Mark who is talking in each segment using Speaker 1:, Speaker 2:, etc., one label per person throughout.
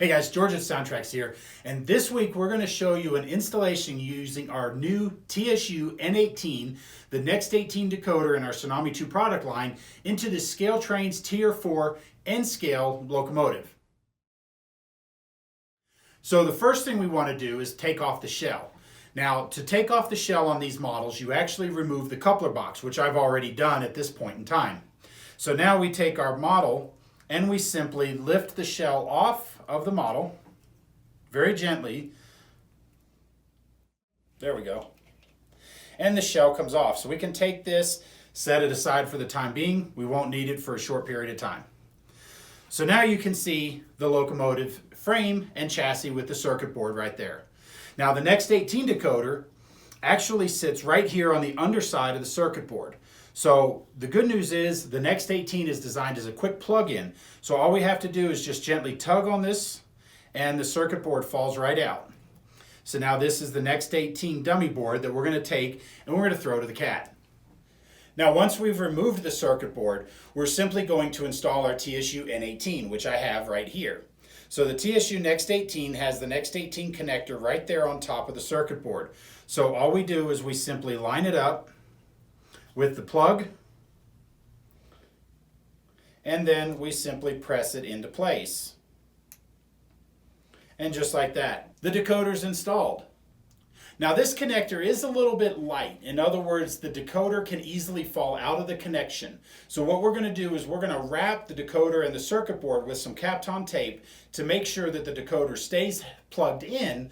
Speaker 1: Hey guys, George at SoundTraxx here, and this week we're going to show you an installation using our new TSU-N18, the NEXT18 decoder in our Tsunami2 product line, into the ScaleTrains Tier 4 N-Scale locomotive. So the first thing we want to do is take off the shell. Now, to take off the shell on these models, you actually remove the coupler box, which I've already done at this point in time. So now we take our model and we simply lift the shell off of the model very gently. There we go. And the shell comes off. So we can take this, set it aside for the time being. We won't need it for a short period of time. So now you can see the locomotive frame and chassis with the circuit board right there. Now the NEXT18 decoder actually sits right here on the underside of the circuit board. So the good news is the NEXT18 is designed as a quick plug-in. So all we have to do is just gently tug on this and the circuit board falls right out. So now this is the NEXT18 dummy board that we're going to take and we're going to throw to the cat. Now once we've removed the circuit board, we're simply going to install our TSU-N18, which I have right here. So the TSU NEXT18 has the NEXT18 connector right there on top of the circuit board. So all we do is we simply line it up with the plug, and then we simply press it into place. And just like that, the decoder's installed. Now this connector is a little bit light. In other words, the decoder can easily fall out of the connection. So what we're going to do is we're going to wrap the decoder and the circuit board with some Kapton tape to make sure that the decoder stays plugged in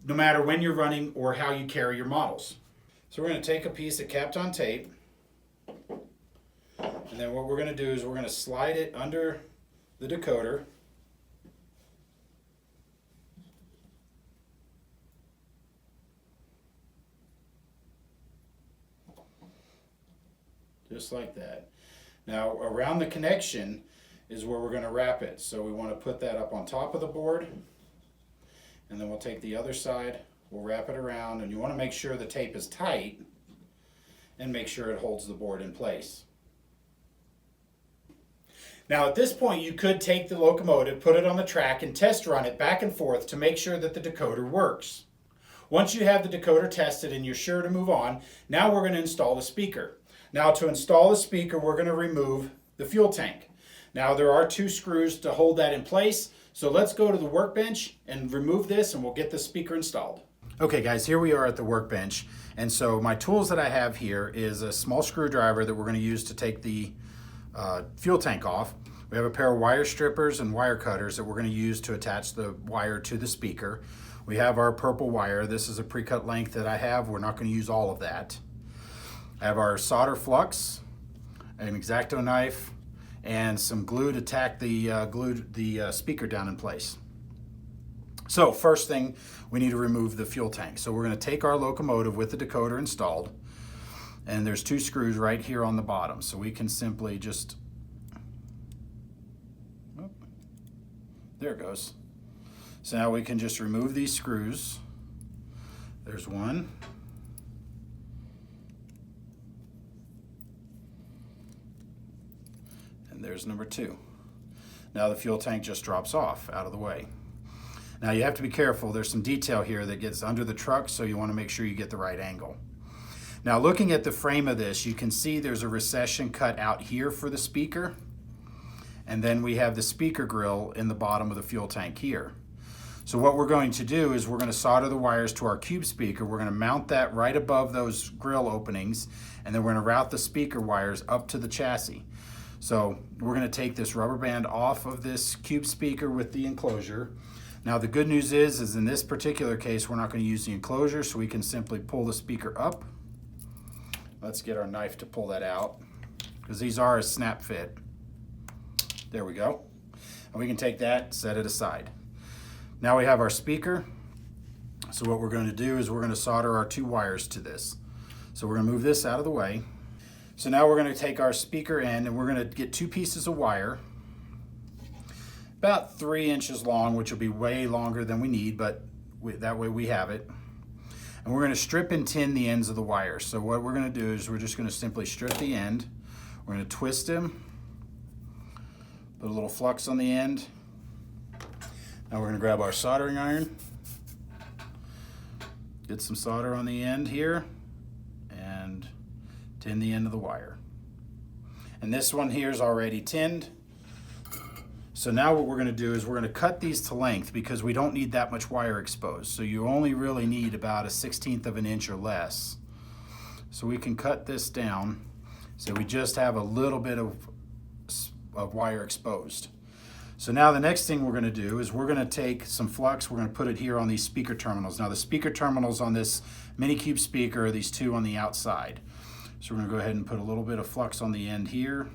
Speaker 1: no matter when you're running or how you carry your models. So we're going to take a piece of Kapton tape, and then what we're going to do is we're going to slide it under the decoder. Just like that. Now around the connection is where we're going to wrap it. So we want to put that up on top of the board, and then we'll take the other side, we'll wrap it around, and you want to make sure the tape is tight and make sure it holds the board in place. Now at this point you could take the locomotive, put it on the track, and test run it back and forth to make sure that the decoder works. Once you have the decoder tested and you're sure to move on, now we're going to install the speaker. Now to install the speaker, we're going to remove the fuel tank. Now there are two screws to hold that in place, so let's go to the workbench and remove this and we'll get the speaker installed. Okay guys, here we are at the workbench, and so my tools that I have here is a small screwdriver that we're going to use to take the fuel tank off. We have a pair of wire strippers and wire cutters that we're going to use to attach the wire to the speaker. We have our purple wire. This is a pre-cut length that I have. We're not going to use all of that. I have our solder flux, an X-Acto knife, and some glue to tack the speaker down in place. So first thing, we need to remove the fuel tank. So we're going to take our locomotive with the decoder installed, and there's two screws right here on the bottom. So we can simply just, oh, there it goes. So now we can just remove these screws. There's one. And there's number two. Now the fuel tank just drops off out of the way. Now you have to be careful. There's some detail here that gets under the truck, so you want to make sure you get the right angle. Now looking at the frame of this, you can see there's a recession cut out here for the speaker, and then we have the speaker grill in the bottom of the fuel tank here. So what we're going to do is we're going to solder the wires to our cube speaker. We're going to mount that right above those grill openings, and then we're going to route the speaker wires up to the chassis. So we're going to take this rubber band off of this cube speaker with the enclosure. Now the good news is in this particular case we're not going to use the enclosure, so we can simply pull the speaker up. Let's get our knife to pull that out, because these are a snap fit. There we go. And we can take that, set it aside. Now we have our speaker. So what we're going to do is we're going to solder our two wires to this. So we're going to move this out of the way. So now we're going to take our speaker end and we're going to get two pieces of wire, about 3 inches long, which will be way longer than we need, but that way we have it. And we're going to strip and tin the ends of the wires. So what we're going to do is we're just going to simply strip the end. We're going to twist them, put a little flux on the end. Now we're going to grab our soldering iron, get some solder on the end here, and tin the end of the wire. And this one here is already tinned. So now what we're going to do is we're going to cut these to length because we don't need that much wire exposed. So you only really need about a 1/16 of an inch or less. So we can cut this down so we just have a little bit of wire exposed. So now the next thing we're going to do is we're going to take some flux, we're going to put it here on these speaker terminals. Now the speaker terminals on this Mini Cube speaker are these two on the outside. So we're going to go ahead and put a little bit of flux on the end here,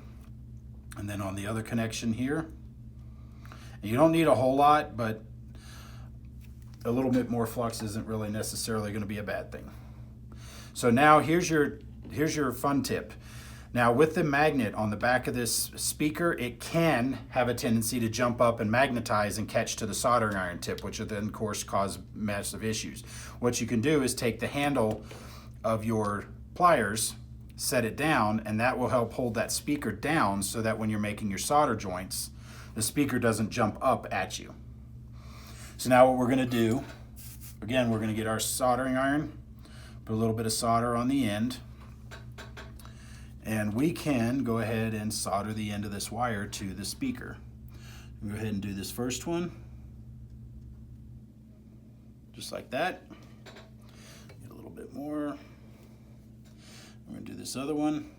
Speaker 1: and then on the other connection here. And you don't need a whole lot, but a little bit more flux isn't really necessarily going to be a bad thing. So now here's your fun tip. Now with the magnet on the back of this speaker, it can have a tendency to jump up and magnetize and catch to the soldering iron tip, which will then of course cause massive issues. What you can do is take the handle of your pliers, set it down, and that will help hold that speaker down so that when you're making your solder joints, the speaker doesn't jump up at you. So now what we're going to do, again, we're going to get our soldering iron, put a little bit of solder on the end, and we can go ahead and solder the end of this wire to the speaker. Go ahead and do this first one, just like that. Get a little bit more. We're going to do this other one,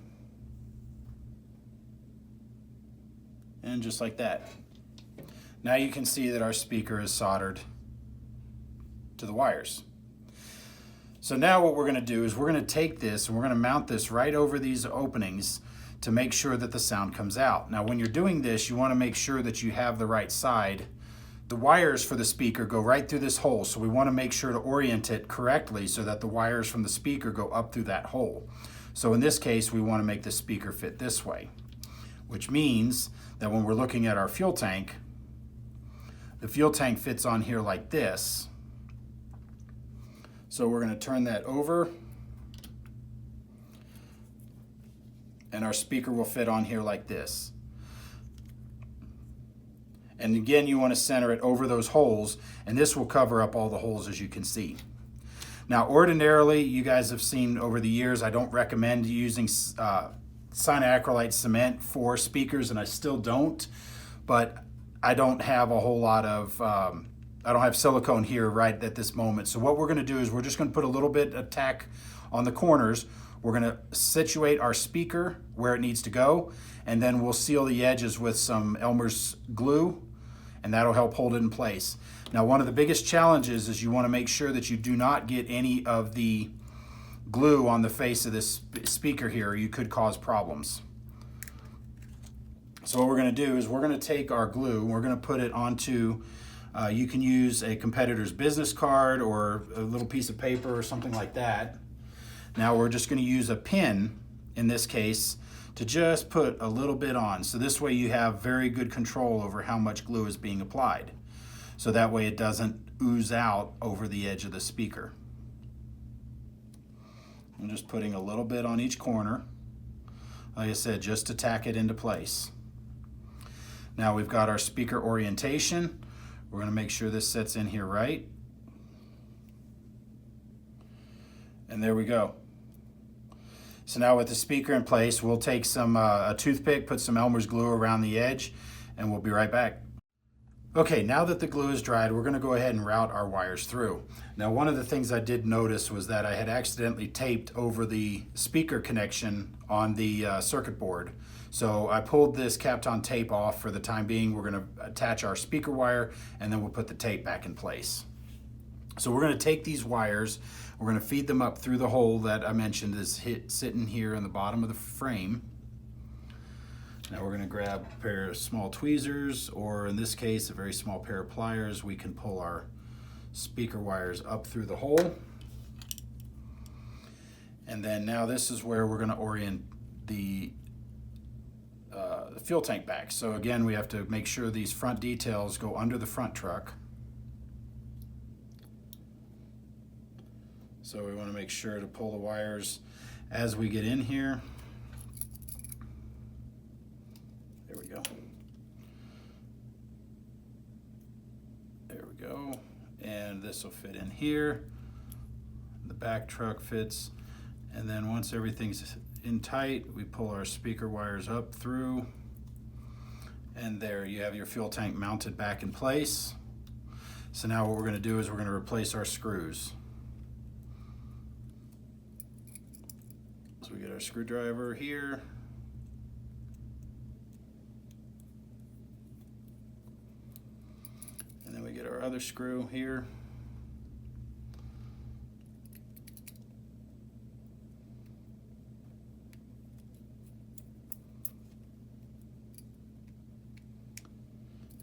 Speaker 1: and just like that. Now you can see that our speaker is soldered to the wires. So now what we're going to do is we're going to take this and we're going to mount this right over these openings to make sure that the sound comes out. Now when you're doing this, you want to make sure that you have the right side. The wires for the speaker go right through this hole, so we want to make sure to orient it correctly so that the wires from the speaker go up through that hole. So in this case, we want to make the speaker fit this way, which means that when we're looking at our fuel tank, the fuel tank fits on here like this. So we're going to turn that over, and our speaker will fit on here like this. And again, you want to center it over those holes, and this will cover up all the holes, as you can see. Now ordinarily, you guys have seen over the years, I don't recommend using cyanoacrylate cement for speakers, and I still don't, but I don't have a whole lot of I don't have silicone here right at this moment. So what we're going to do is we're just going to put a little bit of tack on the corners. We're going to situate our speaker where it needs to go, and then we'll seal the edges with some Elmer's glue, and that'll help hold it in place. Now one of the biggest challenges is you want to make sure that you do not get any of the glue on the face of this speaker here, or you could cause problems. So what we're going to do is we're going to take our glue and we're going to put it onto, you can use a competitor's business card or a little piece of paper or something like that. Now we're just going to use a pin, in this case, to just put a little bit on. So this way you have very good control over how much glue is being applied. So that way it doesn't ooze out over the edge of the speaker. I'm just putting a little bit on each corner, like I said, just to tack it into place. Now we've got our speaker orientation. We're going to make sure this sets in here right. And there we go. So now with the speaker in place, we'll take some a toothpick, put some Elmer's glue around the edge, and we'll be right back. Okay, now that the glue is dried, we're going to go ahead and route our wires through. Now one of the things I did notice was that I had accidentally taped over the speaker connection on the circuit board. So I pulled this Kapton tape off for the time being. We're going to attach our speaker wire, and then we'll put the tape back in place. So we're going to take these wires, we're going to feed them up through the hole that I mentioned is sitting here in the bottom of the frame. Now we're going to grab a pair of small tweezers, or in this case a very small pair of pliers. We can pull our speaker wires up through the hole. And then now this is where we're going to orient the fuel tank back. So again, we have to make sure these front details go under the front truck. So we want to make sure to pull the wires as we get in here. There we go. we go. And this will fit in here. The back truck fits. And then once everything's in tight, we pull our speaker wires up through. And there you have your fuel tank mounted back in place. So now what we're going to do is we're going to replace our screws. So we get our screwdriver here. And then we get our other screw here.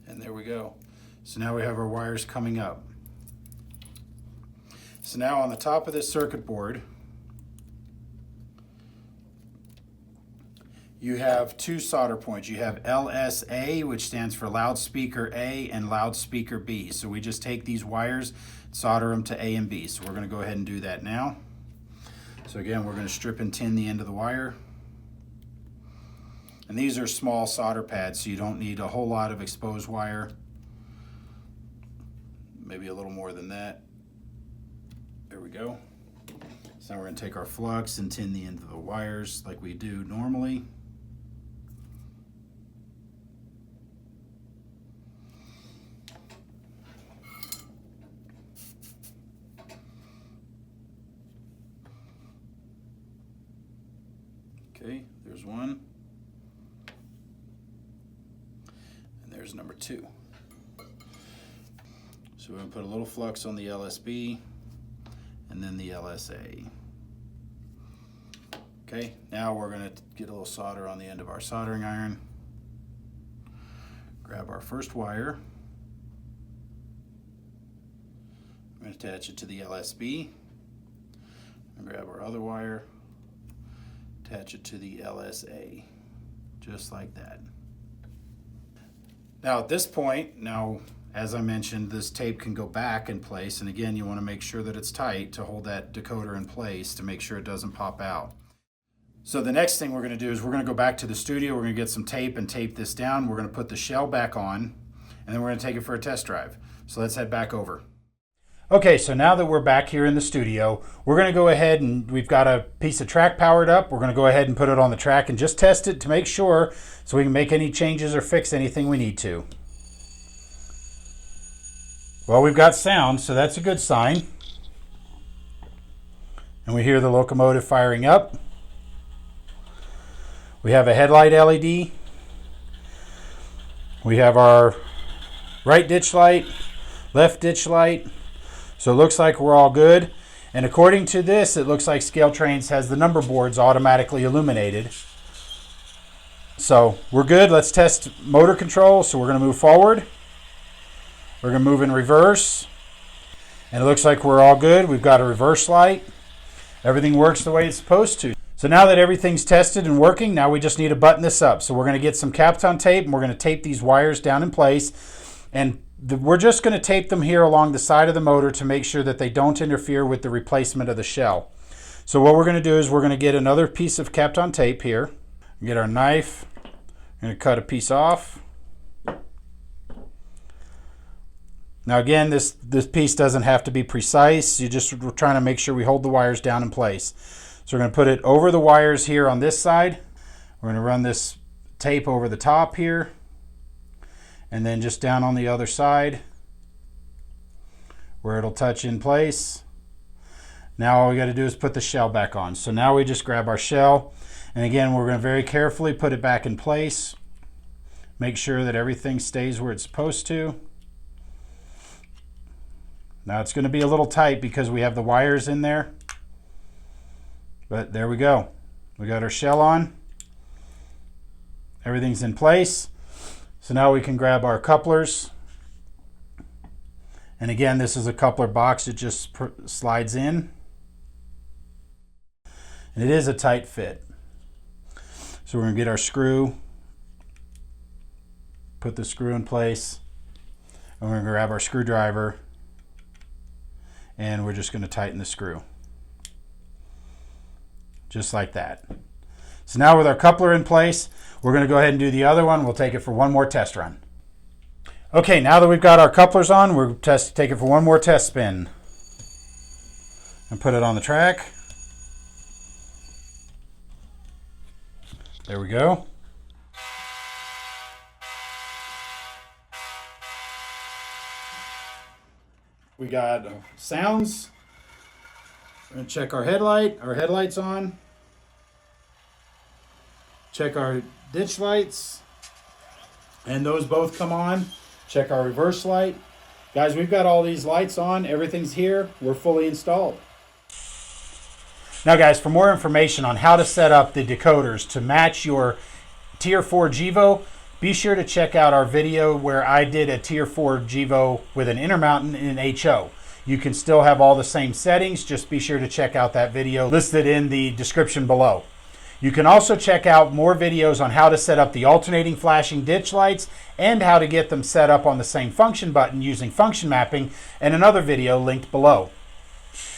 Speaker 1: And there we go. So now we have our wires coming up. So now on the top of this circuit board, you have two solder points. You have LSA, which stands for loudspeaker A, and loudspeaker B. So we just take these wires, solder them to A and B. So we're going to go ahead and do that now. So again, we're going to strip and tin the end of the wire. And these are small solder pads, so you don't need a whole lot of exposed wire. Maybe a little more than that. There we go. So now we're going to take our flux and tin the end of the wires like we do normally. Okay, there's one. And there's number two. So we're going to put a little flux on the LSB and then the LSA. Okay, now we're going to get a little solder on the end of our soldering iron. Grab our first wire. We're going to attach it to the LSB. And grab our other wire. Attach it to the LSA, just like that. Now at this point, as I mentioned, this tape can go back in place, and again, you want to make sure that it's tight to hold that decoder in place to make sure it doesn't pop out. So the next thing we're going to do is we're going to go back to the studio, we're going to get some tape and tape this down, we're going to put the shell back on, and then we're going to take it for a test drive. So let's head back over. Okay, so now that we're back here in the studio, we're going to go ahead and we've got a piece of track powered up. We're going to go ahead and put it on the track and just test it to make sure so we can make any changes or fix anything we need to. Well, we've got sound, so that's a good sign. And we hear the locomotive firing up. We have a headlight LED. We have our right ditch light, left ditch light. So it looks like we're all good. And according to this, it looks like ScaleTrains has the number boards automatically illuminated. So we're good. Let's test motor control. So we're going to move forward. We're going to move in reverse. And it looks like we're all good. We've got a reverse light. Everything works the way it's supposed to. So now that everything's tested and working, now we just need to button this up. So we're going to get some Kapton tape and we're going to tape these wires down in place. And we're just going to tape them here along the side of the motor to make sure that they don't interfere with the replacement of the shell. So what we're going to do is we're going to get another piece of Kapton tape here. Get our knife. We're going to cut a piece off. Now again, this piece doesn't have to be precise. We're trying to make sure we hold the wires down in place. So we're going to put it over the wires here on this side. We're going to run this tape over the top here. And then just down on the other side where it'll touch in place. Now all we got to do is put the shell back on. So now we just grab our shell, and again we're going to very carefully put it back in place. Make sure that everything stays where it's supposed to. Now it's going to be a little tight because we have the wires in there. But there we go. We got our shell on. Everything's in place. So now we can grab our couplers. And again, this is a coupler box. It just slides in. And it is a tight fit. So we're going to get our screw, put the screw in place, and we're going to grab our screwdriver, and we're just going to tighten the screw. Just like that. So now with our coupler in place, we're going to go ahead and do the other one. We'll take it for one more test run. Okay, now that we've got our couplers on, we're take it for one more test spin. And put it on the track. There we go. We got sounds. We're going to check our headlight. Our headlight's on. Check our ditch lights. And those both come on. Check our reverse light. Guys, we've got all these lights on. Everything's here. We're fully installed. Now guys, for more information on how to set up the decoders to match your Tier 4 GEVO, be sure to check out our video where I did a Tier 4 GEVO with an Intermountain in HO. You can still have all the same settings, just be sure to check out that video listed in the description below. You can also check out more videos on how to set up the alternating flashing ditch lights and how to get them set up on the same function button using function mapping, and another video linked below.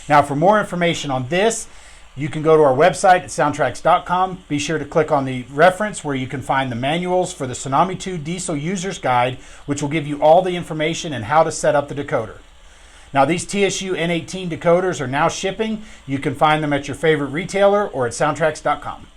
Speaker 1: Now for more information on this, you can go to our website at SoundTraxx.com. Be sure to click on the reference where you can find the manuals for the Tsunami2 Diesel User's Guide, which will give you all the information and how to set up the decoder. Now these TSU-N18 decoders are now shipping. You can find them at your favorite retailer or at SoundTraxx.com.